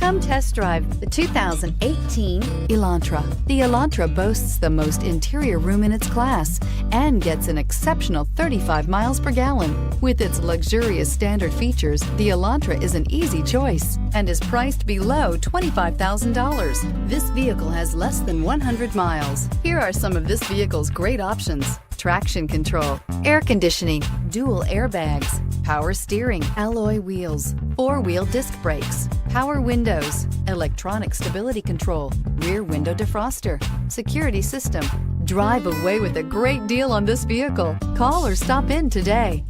Come test drive the 2018 Elantra. The Elantra boasts the most interior room in its class and gets an exceptional 35 miles per gallon. With its luxurious standard features, the Elantra is an easy choice and is priced below $25,000. This vehicle has less than 100 miles. Here are some of this vehicle's great options: traction control, air conditioning, dual airbags, power steering, alloy wheels, four-wheel disc brakes, power windows, electronic stability control, rear window defroster, security system. Drive away with a great deal on this vehicle. Call or stop in today.